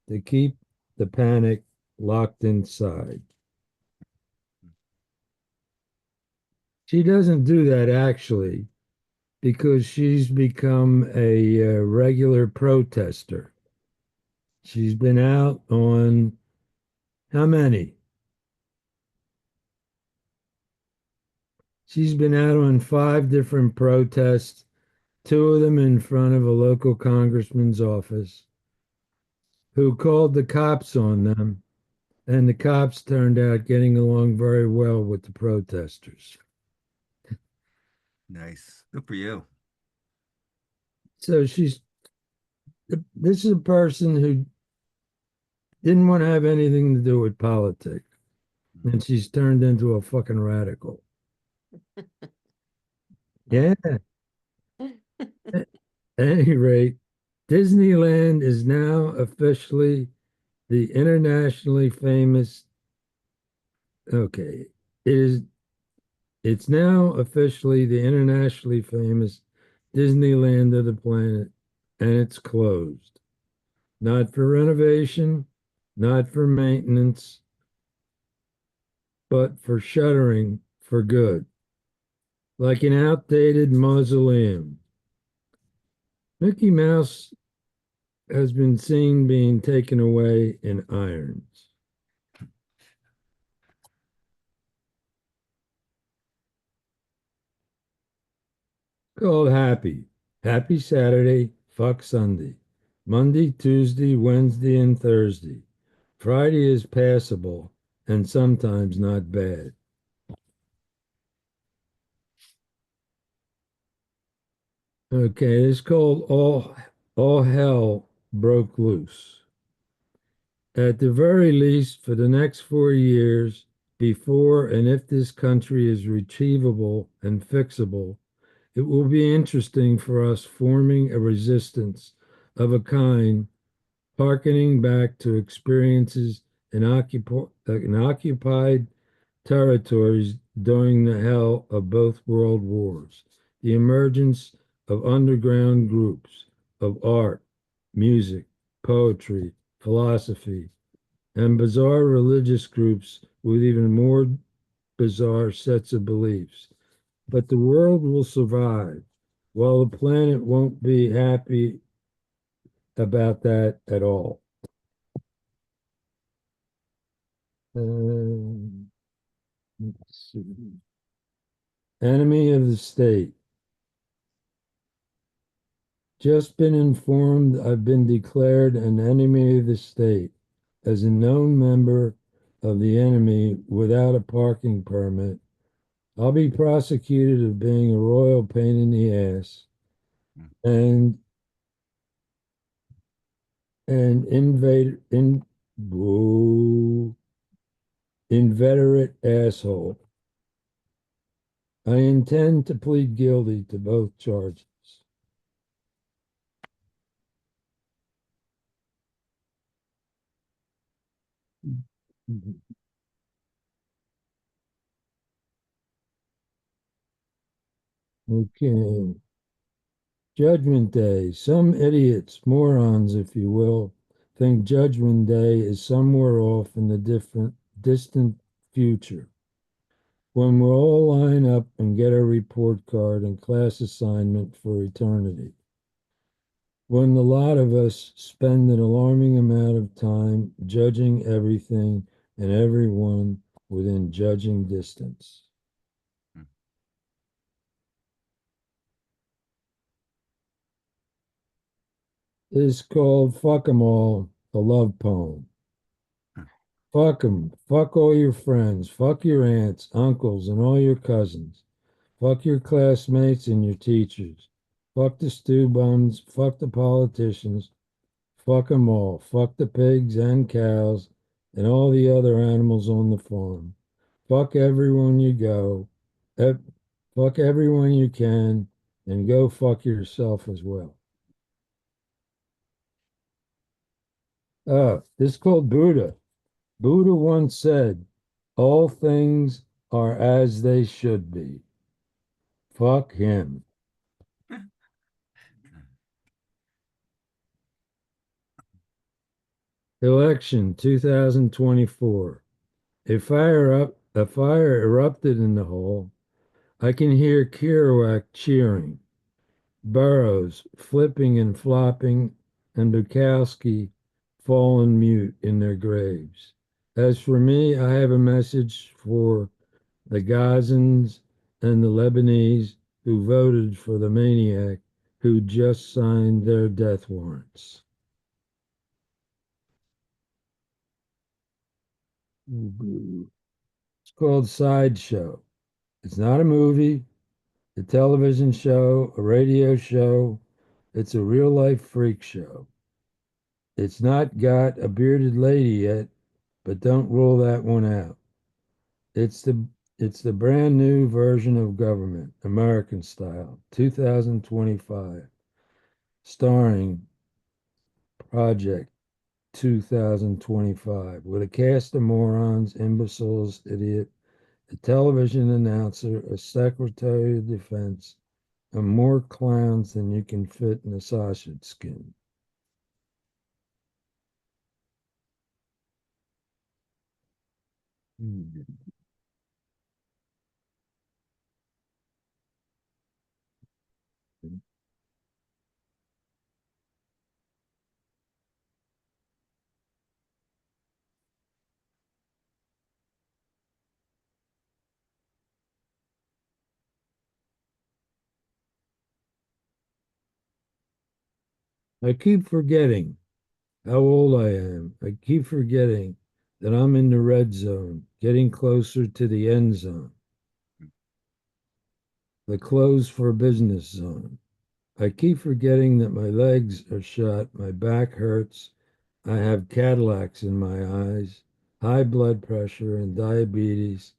to keep the panic locked inside. She doesn't do that actually because she's become a regular protester. She's been out on how many? She's been out on 5 different protests, 2 of them in front of a local congressman's office, who called the cops on them, and the cops turned out getting along very well with the protesters. Nice. Good for you. So this is a person who didn't want to have anything to do with politics, and she's turned into a fucking radical. Yeah. At any rate, Disneyland is now officially the internationally famous. Okay, it is. It's now officially the internationally famous Disneyland of the planet, and it's closed. Not for renovation, not for maintenance, but for shuttering for good, like an outdated mausoleum. Mickey Mouse has been seen being taken away in irons. Called Happy. Happy Saturday, fuck Sunday. Monday, Tuesday, Wednesday, and Thursday. Friday is passable and sometimes not bad. Okay, it's called All Hell Broke Loose. At the very least, for the next 4 years, before and if this country is retrievable and fixable, it will be interesting for us forming a resistance of a kind, hearkening back to experiences in occupied territories during the hell of both world wars, the emergence of underground groups of art, music, poetry, philosophy, and bizarre religious groups with even more bizarre sets of beliefs. But the world will survive, while the planet won't be happy about that at all. Let's see. Enemy of the state. Just been informed I've been declared an enemy of the state as a known member of the enemy without a parking permit. I'll be prosecuted of being a royal pain in the ass and an whoa, inveterate asshole. I intend to plead guilty to both charges. Okay. Judgment Day. Some idiots, morons, if you will, think Judgment Day is somewhere off in the distant future when we'll all line up and get a report card and class assignment for eternity. When the lot of us spend an alarming amount of time judging everything and everyone within judging distance. It is called Fuck 'em All, a love poem. Fuck 'em. Fuck all your friends. Fuck your aunts, uncles, and all your cousins. Fuck your classmates and your teachers. Fuck the stew bums. Fuck the politicians. Fuck 'em all. Fuck the pigs and cows and all the other animals on the farm. Fuck everyone you go. Fuck everyone you can, and go fuck yourself as well. This is called Buddha. Buddha once said, all things are as they should be. Fuck him. Election 2024. A fire erupted in the hole. I can hear Kerouac cheering, Burroughs flipping and flopping, and Bukowski fallen mute in their graves. As for me, I have a message for the Gazans and the Lebanese who voted for the maniac who just signed their death warrants. It's called Sideshow. It's not a movie, a television show, a radio show. It's a real life freak show. It's not got a bearded lady yet, but don't rule that one out. It's the it's the brand new version of government, American style, 2025. starring Project 2025 with a cast of morons, imbeciles, idiot, a television announcer, a secretary of defense, and more clowns than you can fit in a sausage skin. I keep forgetting how old I am. I keep forgetting that I'm in the red zone, getting closer to the end zone, the closed for business zone. I keep forgetting that my legs are shut, my back hurts, I have cataracts in my eyes, high blood pressure, and diabetes.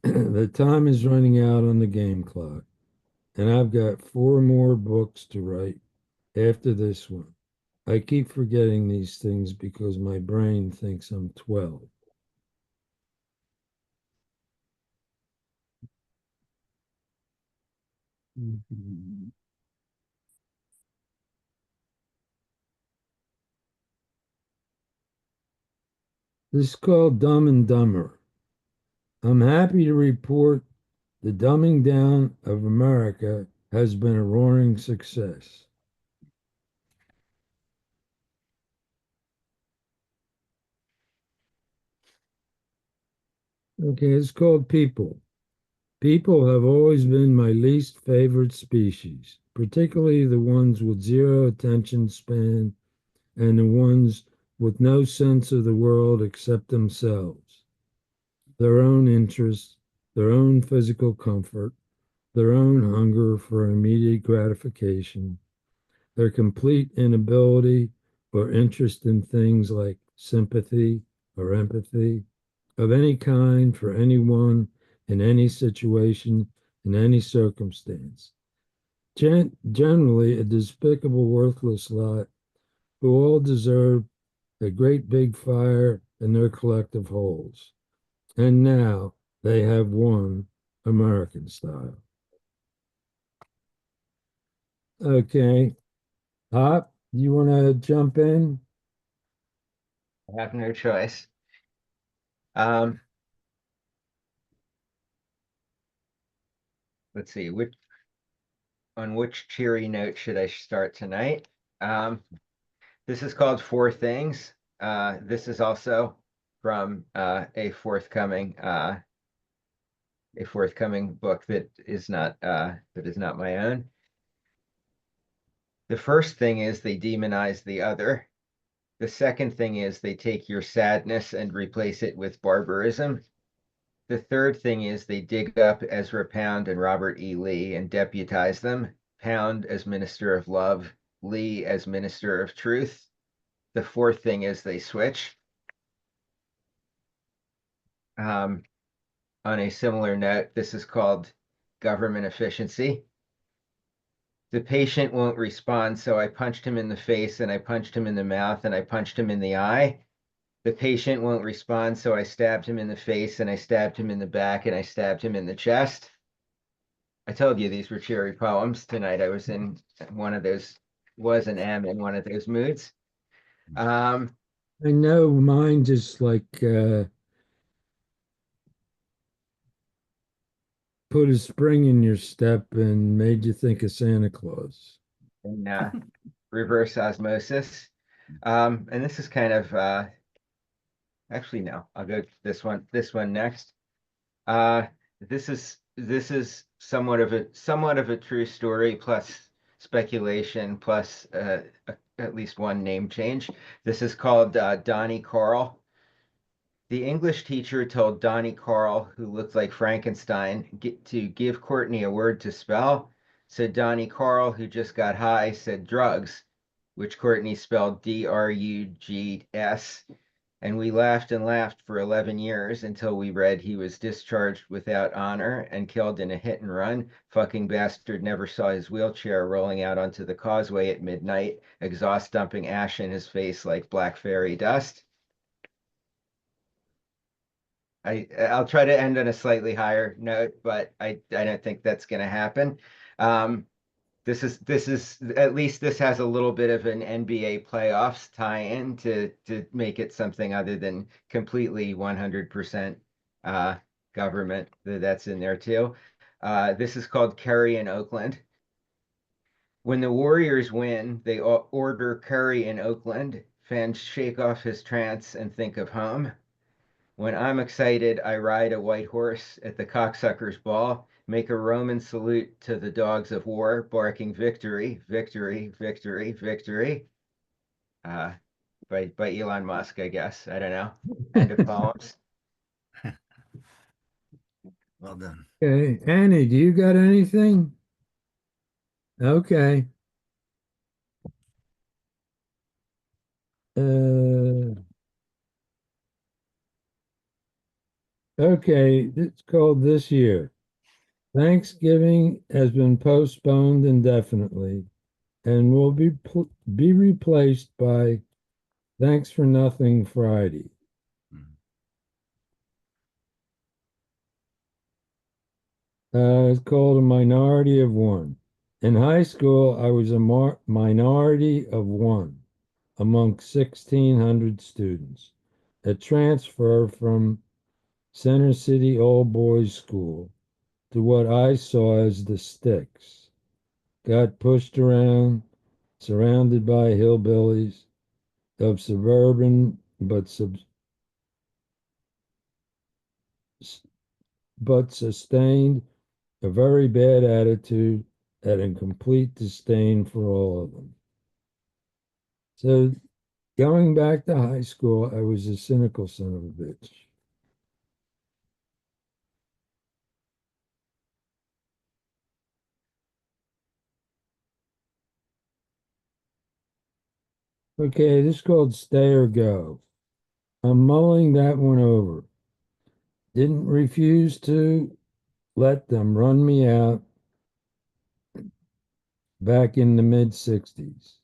The time is running out on the game clock, and I've got 4 more books to write after this one. I keep forgetting these things because my brain thinks I'm 12. This is called Dumb and Dumber. I'm happy to report the dumbing down of America has been a roaring success. Okay, it's called People. People have always been my least favorite species, particularly the ones with zero attention span and the ones with no sense of the world except themselves, their own interests, their own physical comfort, their own hunger for immediate gratification, their complete inability or interest in things like sympathy or empathy of any kind for anyone in any situation, in any circumstance. Generally, a despicable, worthless lot who all deserve a great big fire in their collective holes. And now they have won American style. Okay. Hop, you want to jump in? I have no choice. Um, let's see, on which cheery note should I start tonight? This is called Four Things. This is also from a forthcoming book that is not my own. The first thing is they demonize the other. The second thing is they take your sadness and replace it with barbarism. The third thing is they dig up Ezra Pound and Robert E. Lee and deputize them, Pound as Minister of Love, Lee as Minister of Truth. The fourth thing is they switch. On a similar note, this is called government efficiency. The patient won't respond, so I punched him in the face and I punched him in the mouth and I punched him in the eye. The patient won't respond, so I stabbed him in the face and I stabbed him in the back and I stabbed him in the chest. I told you these were cheery poems tonight. I was in one of those, am in one of those moods. I know mine just like put a spring in your step and made you think of Santa Claus. in reverse osmosis. And this is kind of actually no, I'll go this one next. This is somewhat of a true story plus speculation plus at least one name change. This is called Donnie Carl. The English teacher told Donnie Carl, who looked like Frankenstein, to give Courtney a word to spell. So Donnie Carl, who just got high, said drugs, which Courtney spelled drugs. And we laughed and laughed for 11 years until we read he was discharged without honor and killed in a hit and run. Fucking bastard never saw his wheelchair rolling out onto the causeway at midnight, exhaust dumping ash in his face like black fairy dust. I'll try to end on a slightly higher note, but I don't think that's going to happen. This is at least this has a little bit of an NBA playoffs tie-in to make it something other than completely 100% government that's in there too. This is called Curry in Oakland. When the Warriors win, they order Curry in Oakland. Fans shake off his trance and think of home. When I'm excited, I ride a white horse at the cocksucker's ball, make a Roman salute to the dogs of war, barking victory, victory, victory, victory. Uh, by Elon Musk, I guess. I don't know. End of poems. Well done. Okay, Annie, do you got anything? Okay. Uh, okay, it's called This Year. Thanksgiving has been postponed indefinitely and will be replaced by Thanks for Nothing Friday. It's called A Minority of One. In high school, I was a minority of one among 1,600 students. A transfer from Center City Old Boys School to what I saw as the sticks. Got pushed around, surrounded by hillbillies of suburban but sustained a very bad attitude and a complete disdain for all of them. So going back to high school, I was a cynical son of a bitch. Okay, this is called Stay or Go. I'm mulling that one over. Didn't refuse to let them run me out back in the mid 60s,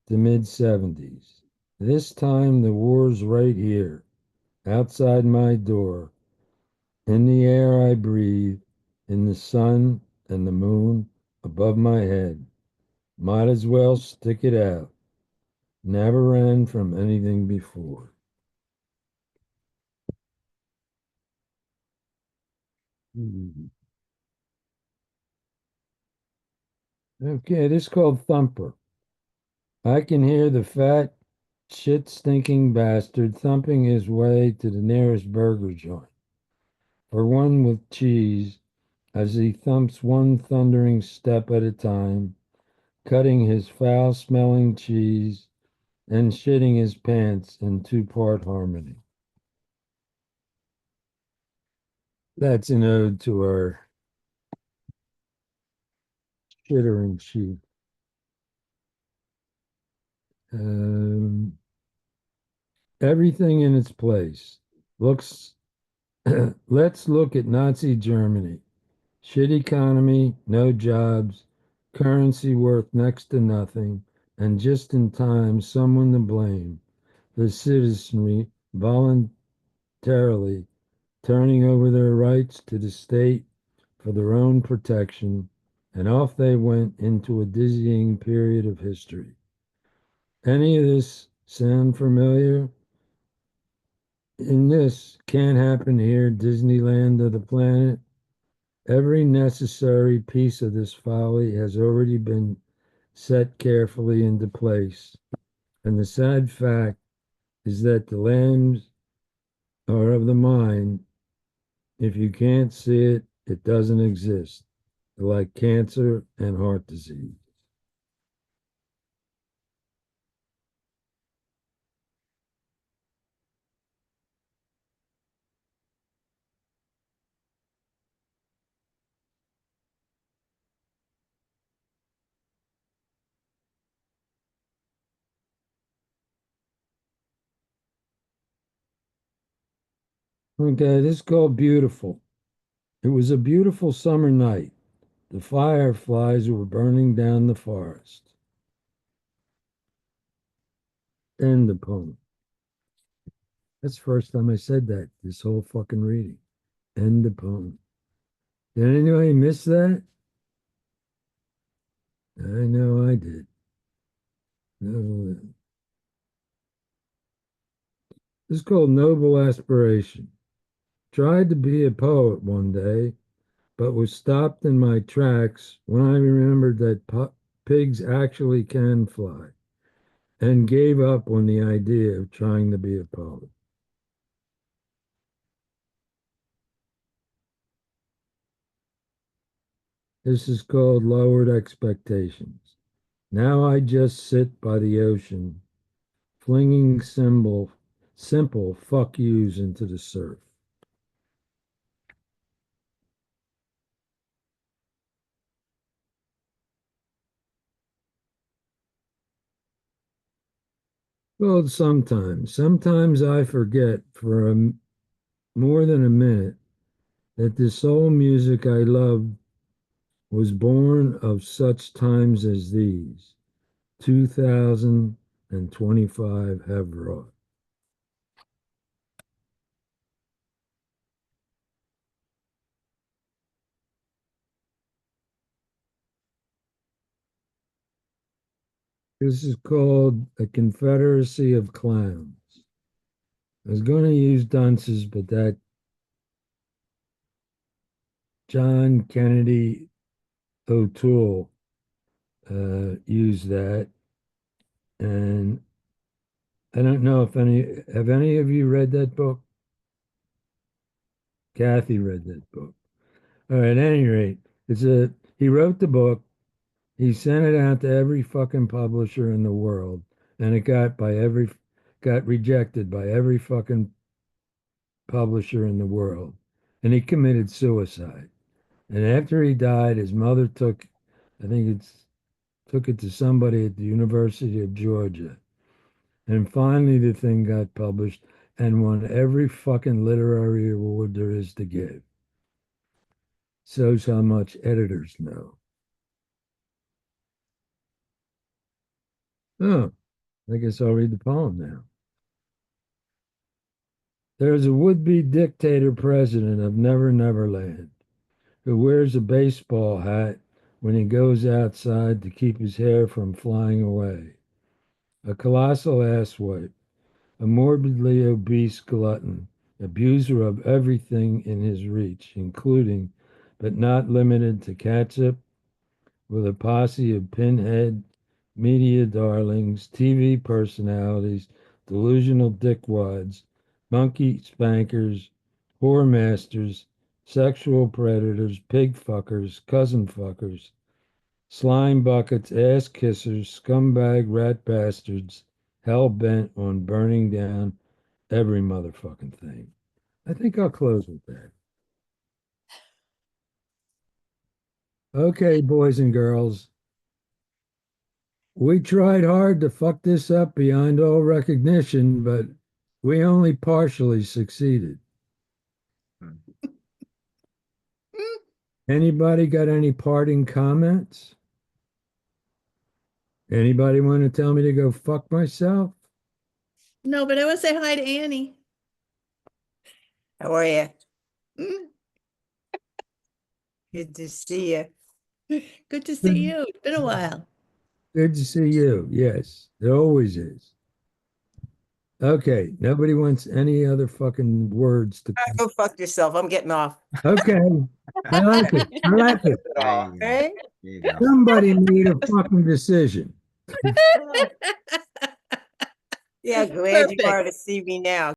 the mid 70s. This time the war's right here, outside my door, in the air I breathe, in the sun and the moon above my head. Might as well stick it out. Never ran from anything before. Okay, this is called Thumper. I can hear the fat, shit stinking bastard thumping his way to the nearest burger joint, or one with cheese, as he thumps one thundering step at a time, cutting his foul smelling cheese and shitting his pants in two-part harmony. That's an ode to our shittering sheep. Everything in its place. Looks. Let's look at Nazi Germany. Shit economy, no jobs, currency worth next to nothing, and just in time, someone to blame. The citizenry voluntarily turning over their rights to the state for their own protection, and off they went into a dizzying period of history. Any of this sound familiar? In this can't happen here, Disneyland of the planet. Every necessary piece of this folly has already been set carefully into place. And the sad fact is that the lambs are of the mind. If you can't see it, it doesn't exist, like cancer and heart disease. Okay, this is called Beautiful. It was a beautiful summer night. The fireflies were burning down the forest. End the poem. That's the first time I said that this whole fucking reading. End the poem. Did anybody miss that? I know I did. No. This is called Noble Aspiration. Tried to be a poet one day, but was stopped in my tracks when I remembered that pigs actually can fly, and gave up on the idea of trying to be a poet. This is called Lowered Expectations. Now I just sit by the ocean, flinging simple fuck yous into the surf. Well, sometimes I forget for more than a minute that the soul music I loved was born of such times as these. 2025 have wrought. This is called a Confederacy of Clowns. I was going to use dunces, but that John Kennedy O'Toole used that. And I don't know if have any of you read that book? Kathy read that book. All right, at any rate, he wrote the book, he sent it out to every fucking publisher in the world, and it got rejected by every fucking publisher in the world. And he committed suicide. And after he died, his mother I think took it to somebody at the University of Georgia. And finally, the thing got published and won every fucking literary award there is to give. Shows how much editors know. Oh, I guess I'll read the poem now. There's a would-be dictator president of Never Never Land who wears a baseball hat when he goes outside to keep his hair from flying away. A colossal asswipe, a morbidly obese glutton, abuser of everything in his reach, including, but not limited to ketchup, with a posse of pinhead, media darlings, TV personalities, delusional dickwads, monkey spankers, whore masters, sexual predators, pig fuckers, cousin fuckers, slime buckets, ass kissers, scumbag rat bastards, hell bent on burning down every motherfucking thing. I think I'll close with that. Okay, boys and girls. We tried hard to fuck this up beyond all recognition, but we only partially succeeded. Anybody got any parting comments? Anybody want to tell me to go fuck myself? No, but I want to say hi to Annie. How are you? Mm, Good to see you. Good to see you. It's been a while. Good to see you. Yes, it always is. Okay, nobody wants any other fucking words to. Go fuck yourself. I'm getting off. Okay, I like it. I like it. Aw. Right? There you go. Somebody made a fucking decision. Yeah, glad you Perfect. are to see me now.